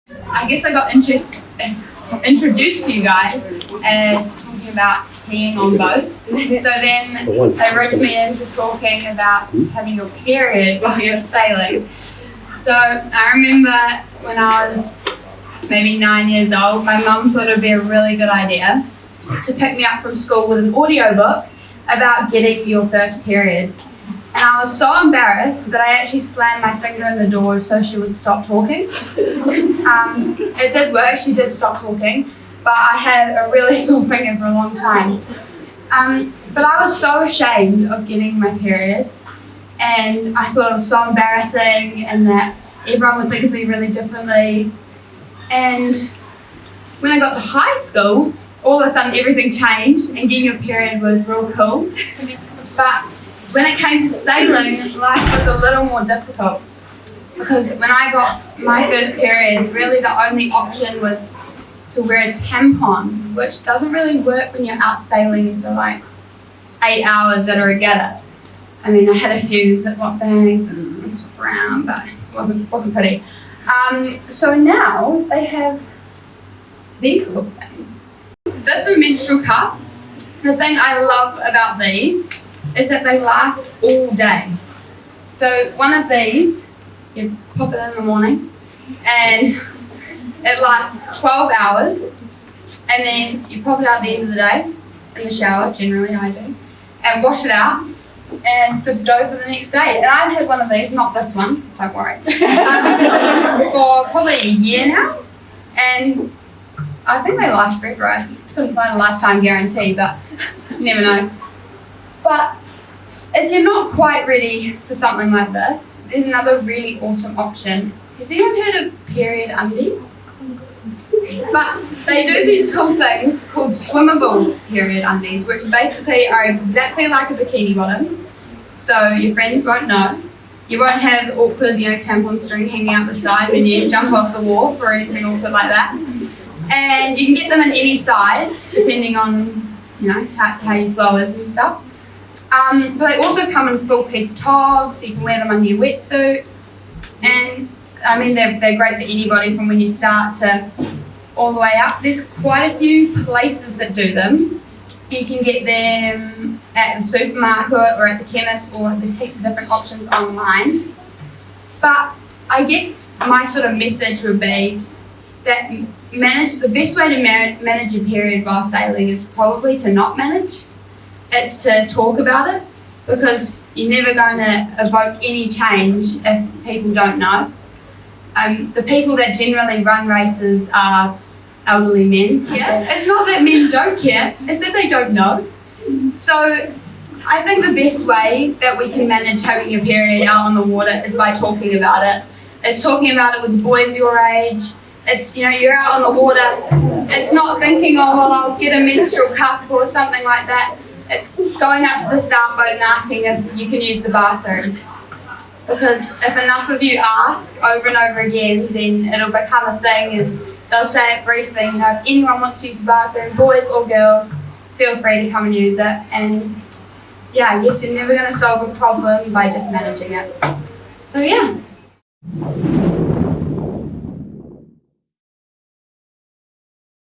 I guess I got introduced to you guys as talking about skiing on boats. So then they roped me into talking about having your period while you're sailing. So I remember when I was maybe 9 years old, my mum thought it would be a really good idea to pick me up from school with an audiobook about getting your first period. And I was so embarrassed that I actually slammed my finger in the door so she would stop talking. It did work, she did stop talking, but I had a really sore finger for a long time. But I was so ashamed of getting my period, and I thought it was so embarrassing and that everyone would think of me really differently. And when I got to high school, all of a sudden everything changed and getting your period was real cool. But when it came to sailing, life was a little more difficult because when I got my first period, really the only option was to wear a tampon, which doesn't really work when you're out sailing for like 8 hours at a regatta. I mean, I had a few zip-lock bangs and messed around, but it wasn't pretty. So now they have these cool things. This is a menstrual cup. The thing I love about these is that they last all day. So one of these, you pop it in the morning and it lasts 12 hours, and then you pop it out at the end of the day in the shower, generally I do, and wash it out, and it's good to go for the next day. And I've had one of these, not this one, don't worry, for probably a year now, and I think they last forever. I couldn't find a lifetime guarantee, but you never know. But if you're not quite ready for something like this, there's another really awesome option. Has anyone heard of period undies? But they do these cool things called swimmable period undies, which basically are exactly like a bikini bottom. So your friends won't know. You won't have awkward, tampon string hanging out the side when you jump off the wharf or anything awkward like that. And you can get them in any size, depending on how your flow is and stuff. But they also come in full piece togs, so you can wear them under your wetsuit. And I mean, they're great for anybody from when you start to all the way up. There's quite a few places that do them. You can get them at the supermarket or at the chemist, or there's heaps of different options online. But I guess my sort of message would be that the best way to manage your period while sailing is probably to not manage. It's to talk about it, because you're never going to evoke any change if people don't know. The people that generally run races are elderly men. Yeah. It's not that men don't care, it's that they don't know. So I think the best way that we can manage having a period out on the water is by talking about it. It's talking about it with boys your age. It's, you're out on the water. It's not thinking, oh, well, I'll get a menstrual cup or something like that. It's going up to the staff boat and asking if you can use the bathroom. Because if enough of you ask over and over again, then it'll become a thing, and they'll say at briefing, if anyone wants to use the bathroom, boys or girls, feel free to come and use it. And yeah, I guess you're never going to solve a problem by just managing it. So yeah.